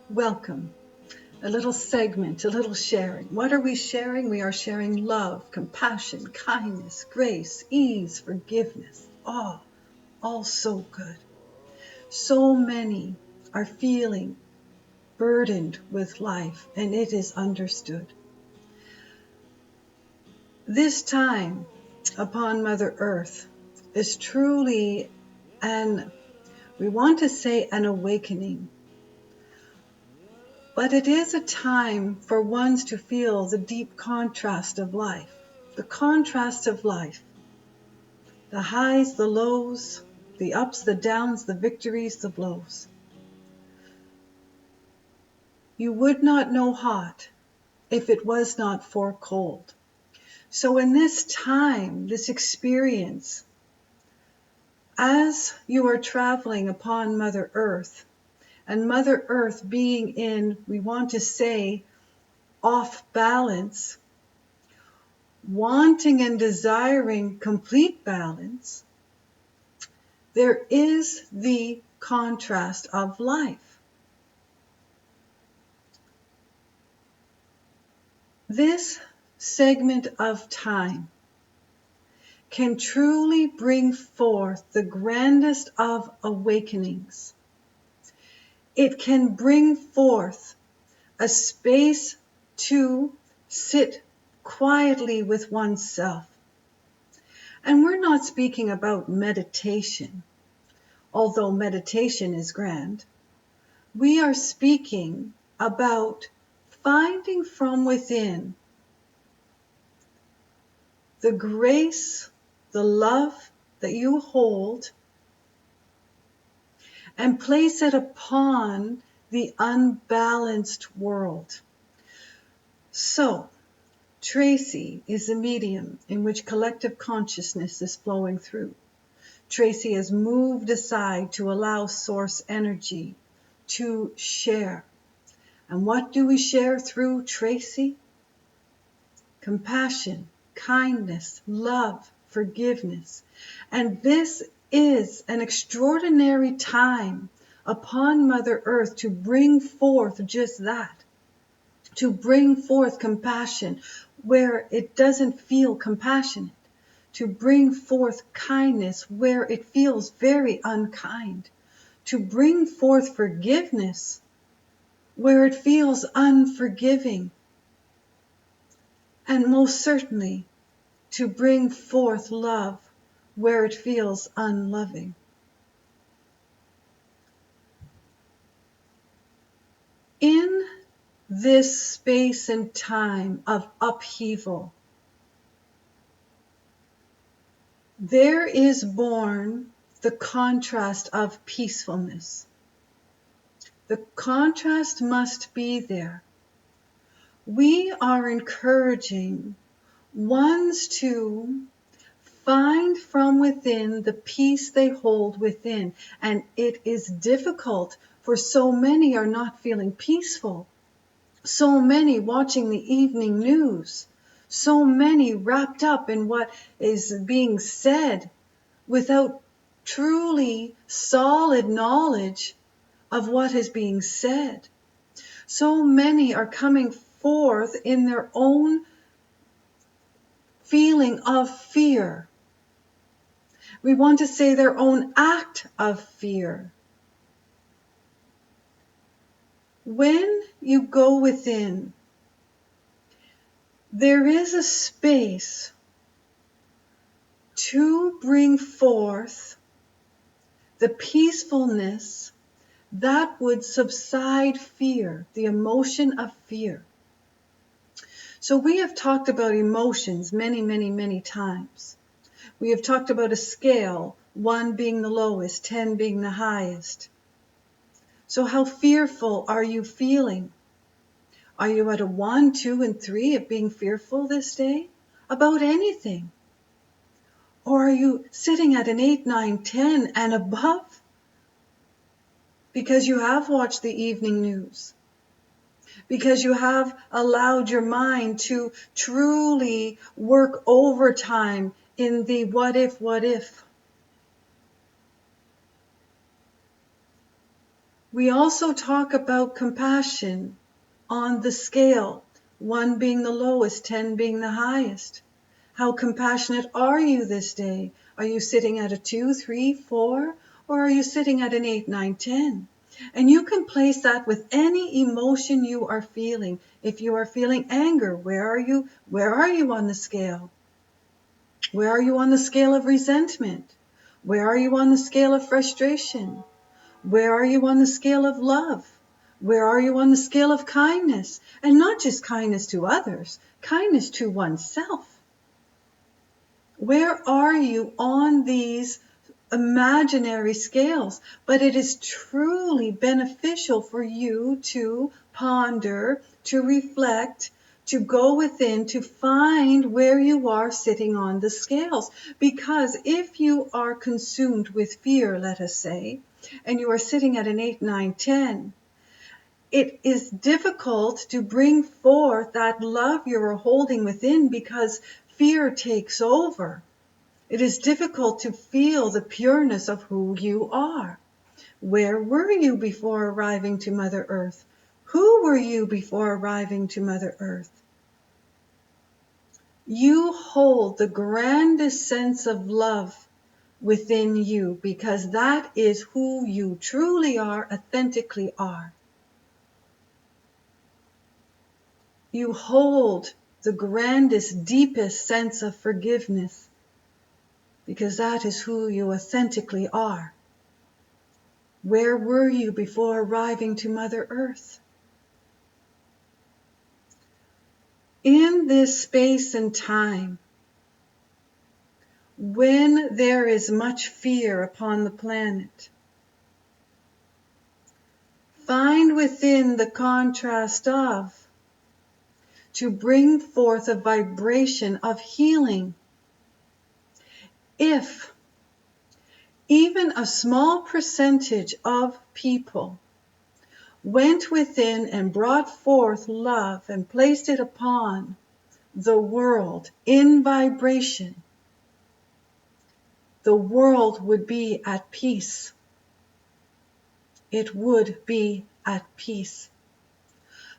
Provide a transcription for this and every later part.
Welcome. A little segment, a little sharing. What are we sharing? We are sharing love, compassion, kindness, grace, ease, forgiveness. All so good. So many are feeling burdened with life, and it is understood. This time upon Mother Earth is truly we want to say an awakening. But it is a time for ones to feel the deep contrast of life, the contrast of life, the highs, the lows, the ups, the downs, the victories, the blows. You would not know hot if it was not for cold. So in this time, this experience, as you are traveling upon Mother Earth, and Mother Earth being in, we want to say, off balance, wanting and desiring complete balance, there is the contrast of life. This segment of time can truly bring forth the grandest of awakenings. It can bring forth a space to sit quietly with oneself. And we're not speaking about meditation, although meditation is grand. We are speaking about finding from within the grace, the love that you hold, and place it upon the unbalanced world. So, Tracy is a medium in which collective consciousness is flowing through. Tracy has moved aside to allow source energy to share. And what do we share through Tracy? Compassion, kindness, love, forgiveness. And this is an extraordinary time upon Mother Earth to bring forth just that, to bring forth compassion where it doesn't feel compassionate, to bring forth kindness where it feels very unkind, to bring forth forgiveness where it feels unforgiving, and most certainly to bring forth love where it feels unloving. In this space and time of upheaval, there is born the contrast of peacefulness. The contrast must be there. We are encouraging ones to find from within the peace they hold within. And it is difficult, for so many are not feeling peaceful. So many watching the evening news. So many wrapped up in what is being said without truly solid knowledge of what is being said. So many are coming forth in their own feeling of fear. We want to say their own act of fear. When you go within, there is a space to bring forth the peacefulness that would subside fear, the emotion of fear. So we have talked about emotions many, many, many times. We have talked about a scale, 1 being the lowest, 10 being the highest. So how fearful are you feeling? Are you at a 1, 2, and 3 of being fearful this day about anything? Or are you sitting at an 8, 9, 10 and above? Because you have watched the evening news. Because you have allowed your mind to truly work overtime in the what if. We also talk about compassion on the scale, 1 being the lowest, 10 being the highest. How compassionate are you this day? Are you sitting at a 2, 3, 4, or are you sitting at an 8, 9, 10? And you can place that with any emotion you are feeling. If you are feeling anger, where are you? Where are you on the scale? Where are you on the scale of resentment? Where are you on the scale of frustration? Where are you on the scale of love? Where are you on the scale of kindness? And not just kindness to others, kindness to oneself. Where are you on these imaginary scales? But it is truly beneficial for you to ponder, to reflect, to go within, to find where you are sitting on the scales. Because if you are consumed with fear, let us say, and you are sitting at an 8, 9, 10, it is difficult to bring forth that love you're holding within because fear takes over. It is difficult to feel the pureness of who you are. Where were you before arriving to Mother Earth? Who were you before arriving to Mother Earth? You hold the grandest sense of love within you because that is who you truly are, authentically are. You hold the grandest, deepest sense of forgiveness because that is who you authentically are. Where were you before arriving to Mother Earth? In this space and time, when there is much fear upon the planet, find within the contrast of to bring forth a vibration of healing. If even a small percentage of people went within and brought forth love and placed it upon the world in vibration, the world would be at peace. It would be at peace.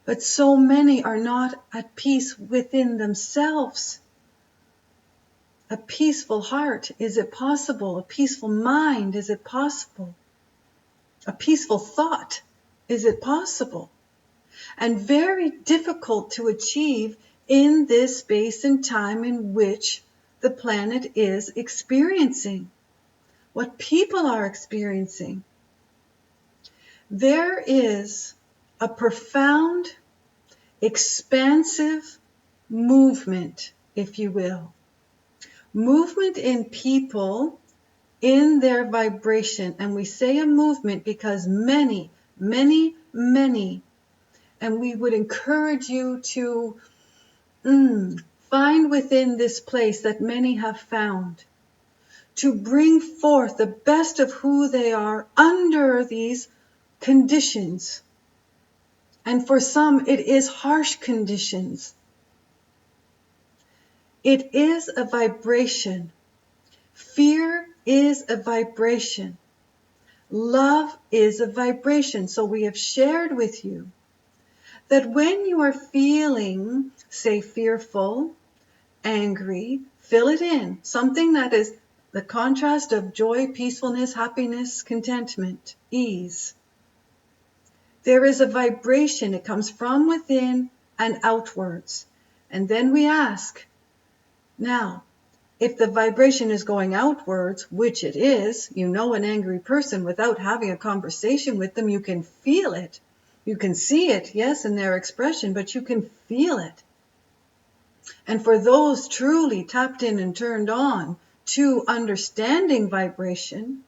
But so many are not at peace within themselves. A peaceful heart, is it possible? A peaceful mind, is it possible? A peaceful thought, is it possible? And very difficult to achieve in this space and time in which the planet is experiencing, what people are experiencing. There is a profound, expansive movement, if you will. Movement in people, in their vibration. And we say a movement because many, many, many, and we would encourage you to find within this place that many have found, to bring forth the best of who they are under these conditions. And for some, it is harsh conditions. It is a vibration. Fear is a vibration. Love is a vibration. So we have shared with you that when you are feeling, say, fearful, angry, fill it in. Something that is the contrast of joy, peacefulness, happiness, contentment, ease. There is a vibration. It comes from within and outwards. And then we ask, now, if the vibration is going outwards, which it is, you know an angry person without having a conversation with them, you can feel it. You can see it, yes, in their expression, but you can feel it. And for those truly tapped in and turned on to understanding vibration,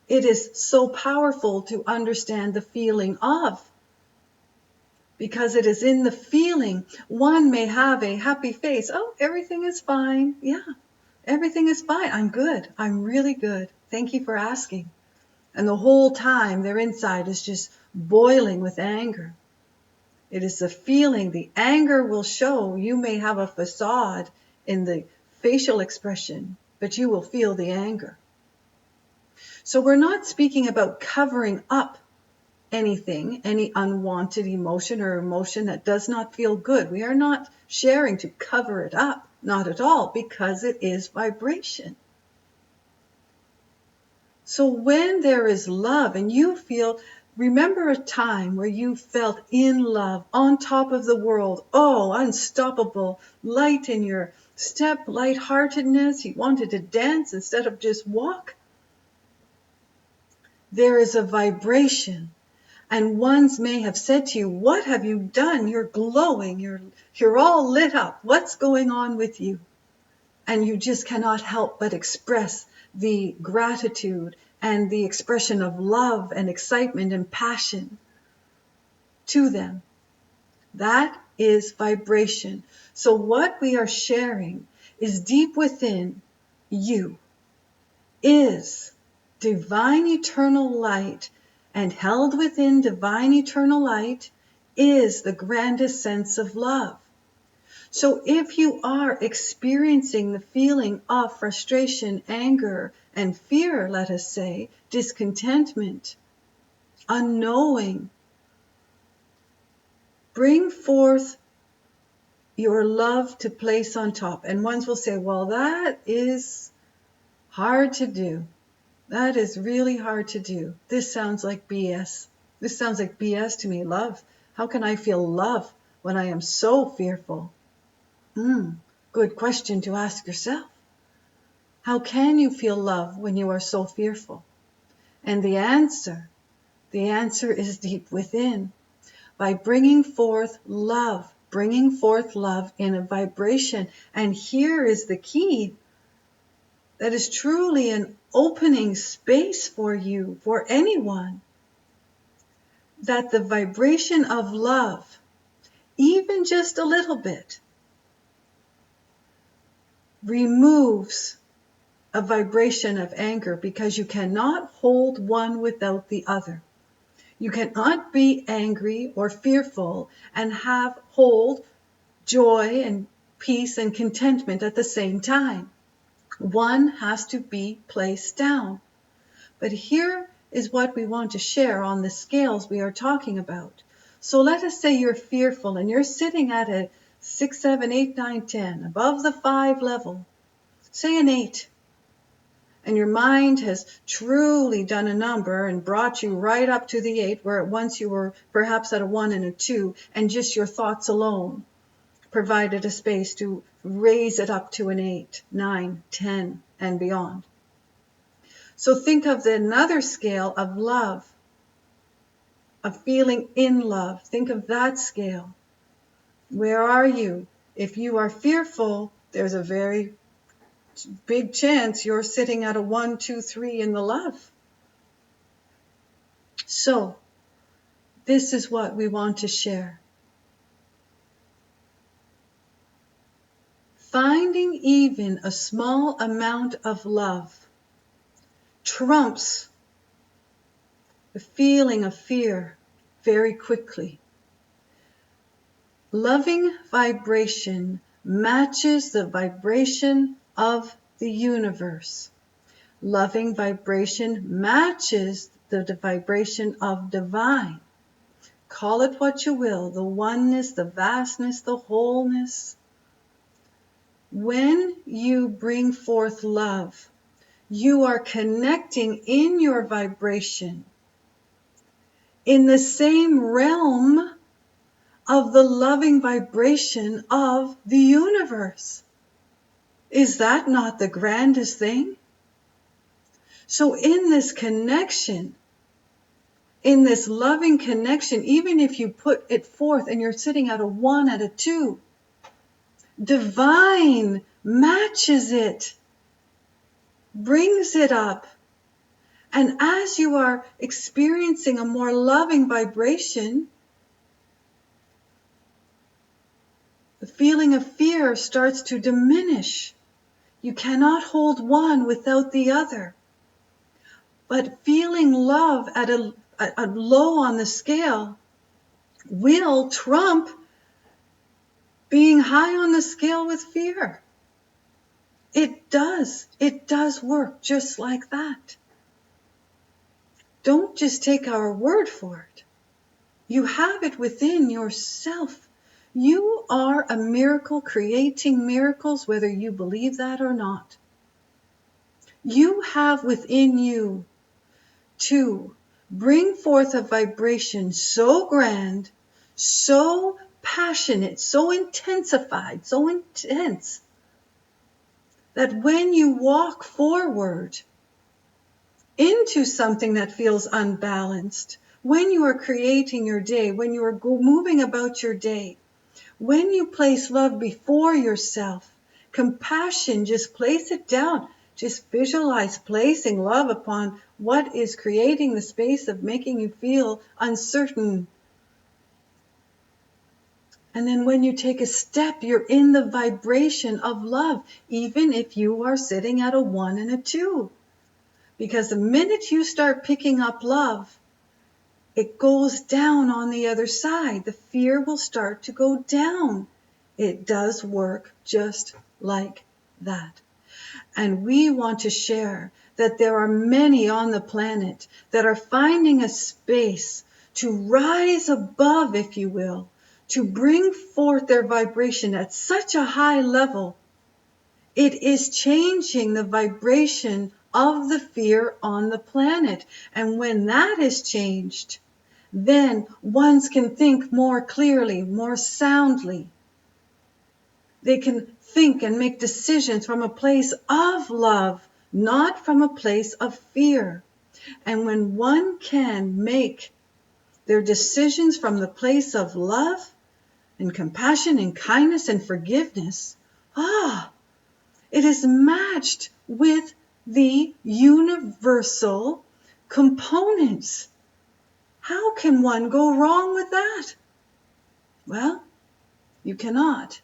it is so powerful to understand the feeling of. Because it is in the feeling. One may have a happy face. Oh, everything is fine. Yeah, everything is fine. I'm good. I'm really good. Thank you for asking. And the whole time their inside is just boiling with anger. It is the feeling. The anger will show. You may have a facade in the facial expression, but you will feel the anger. So we're not speaking about covering up anything, any unwanted emotion or emotion that does not feel good. We are not sharing to cover it up, not at all, because it is vibration. So when there is love and you feel, remember a time where you felt in love, on top of the world, oh, unstoppable, light in your step, lightheartedness, you wanted to dance instead of just walk. There is a vibration. And ones may have said to you, what have you done? You're glowing, you're all lit up. What's going on with you? And you just cannot help but express the gratitude and the expression of love and excitement and passion to them. That is vibration. So what we are sharing is deep within you, is divine eternal light, and held within divine eternal light is the grandest sense of love. So if you are experiencing the feeling of frustration, anger, and fear, let us say, discontentment, unknowing, bring forth your love to place on top. And ones will say, well, that is hard to do. That is really hard to do. This sounds like BS. This sounds like BS to me. Love. How can I feel love when I am so fearful? Good question to ask yourself. How can you feel love when you are so fearful? And the answer is deep within. By bringing forth love in a vibration. And here is the key. That is truly an opening space for you, for anyone. That the vibration of love, even just a little bit, removes a vibration of anger, because you cannot hold one without the other. You cannot be angry or fearful and hold joy and peace and contentment at the same time. One has to be placed down. But here is what we want to share on the scales we are talking about. So let us say you're fearful and you're sitting at a 6, 7, 8, 9, 10, above the 5 level. Say an 8. And your mind has truly done a number and brought you right up to the 8, where at once you were perhaps at a 1 and a 2, and just your thoughts alone provided a space to raise it up to an 8, 9, 10, and beyond. So think of another scale of love, of feeling in love. Think of that scale. Where are you? If you are fearful, there's a very big chance you're sitting at a 1, 2, 3 in the love. So, this is what we want to share. Finding even a small amount of love trumps the feeling of fear very quickly. Loving vibration matches the vibration of the universe. Loving vibration matches the vibration of divine. Call it what you will, the oneness, the vastness, the wholeness. When you bring forth love, you are connecting in your vibration in the same realm of the loving vibration of the universe. Is that not the grandest thing? So in this connection, in this loving connection, even if you put it forth and you're sitting at a 1, at a 2, divine matches it, brings it up. And as you are experiencing a more loving vibration, the feeling of fear starts to diminish. You cannot hold one without the other. But feeling love at a low on the scale will trump being high on the scale with fear. It does work just like that. Don't just take our word for it. You have it within yourself. You are a miracle creating miracles, whether you believe that or not. You have within you to bring forth a vibration so grand, so passionate, so intensified, so intense, that when you walk forward into something that feels unbalanced, when you are creating your day, when you are moving about your day, when you place love before yourself, compassion, just place it down. Just visualize placing love upon what is creating the space of making you feel uncertain. And then when you take a step, you're in the vibration of love, even if you are sitting at a 1 and a 2. Because the minute you start picking up love, it goes down on the other side. The fear will start to go down. It does work just like that. And we want to share that there are many on the planet that are finding a space to rise above, if you will, to bring forth their vibration at such a high level. It is changing the vibration of the fear on the planet. And when that is changed, then ones can think more clearly, more soundly. They can think and make decisions from a place of love, not from a place of fear. And when one can make their decisions from the place of love and compassion and kindness and forgiveness, it is matched with the universal components. How can one go wrong with that? Well, you cannot.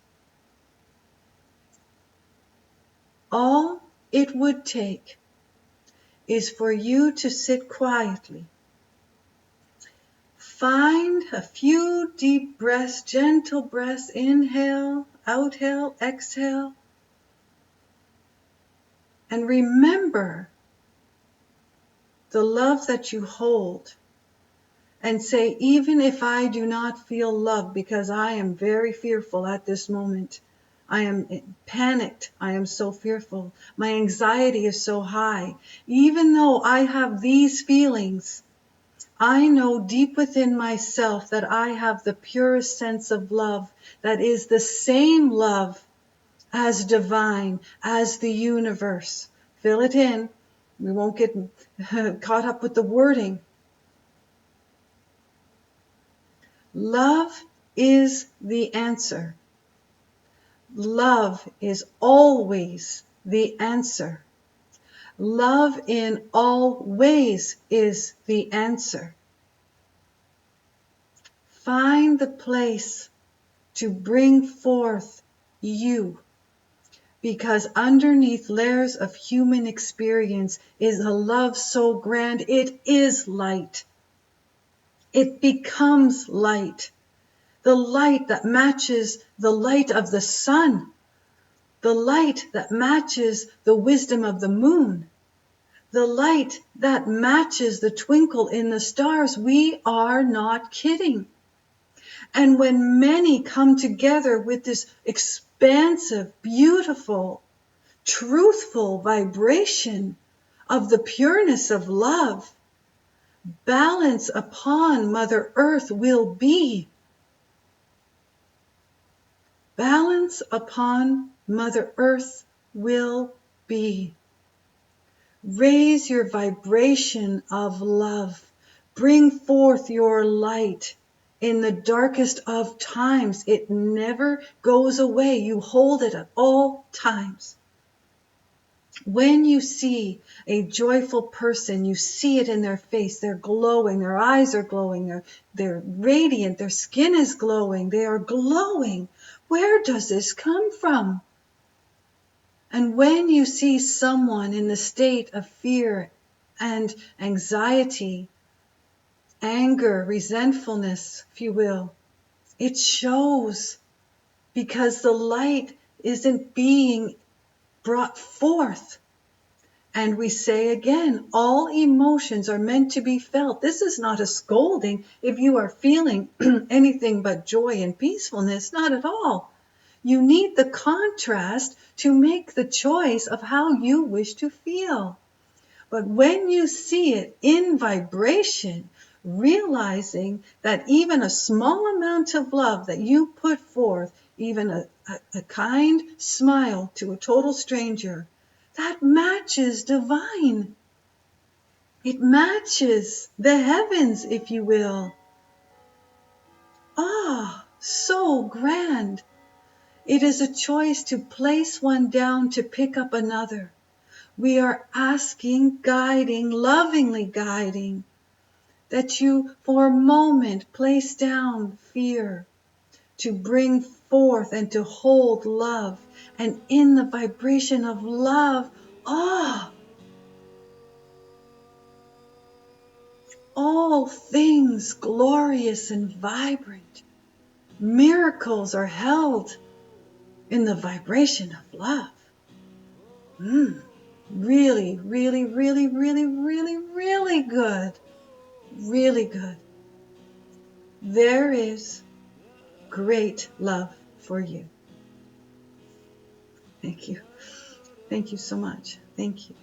All it would take is for you to sit quietly. Find a few deep breaths, gentle breaths, inhale, outhale, exhale. And remember the love that you hold. And say, even if I do not feel love, because I am very fearful at this moment, I am panicked, I am so fearful, my anxiety is so high, even though I have these feelings, I know deep within myself that I have the purest sense of love that is the same love as divine, as the universe. Fill it in. We won't get caught up with the wording. Love is the answer. Love is always the answer. Love in all ways is the answer. Find the place to bring forth you, because underneath layers of human experience is a love so grand it is light. It becomes light. The light that matches the light of the sun. The light that matches the wisdom of the moon. The light that matches the twinkle in the stars. We are not kidding. And when many come together with this expansive, beautiful, truthful vibration of the pureness of love, balance upon Mother Earth will be. Balance upon Mother Earth will be. Raise your vibration of love. Bring forth your light in the darkest of times. It never goes away. You hold it at all times. When you see a joyful person, you see it in their face. They're glowing. Their eyes are glowing. They're radiant. Their skin is glowing. They are glowing. Where does this come from? And when you see someone in the state of fear and anxiety, anger, resentfulness, if you will, it shows, because the light isn't being brought forth. And we say again, all emotions are meant to be felt. This is not a scolding if you are feeling anything but joy and peacefulness, not at all. You need the contrast to make the choice of how you wish to feel. But when you see it in vibration, realizing that even a small amount of love that you put forth, even a kind smile to a total stranger, that matches divine. It matches the heavens, if you will. Ah, so grand. It is a choice to place one down to pick up another. We are asking, guiding, lovingly guiding, that you for a moment place down fear to bring forth and to hold love. And in the vibration of love, all things glorious and vibrant. Miracles are held in the vibration of love. Really, really, really, really, really, really good. Really good. There is great love for you. Thank you. Thank you so much. Thank you.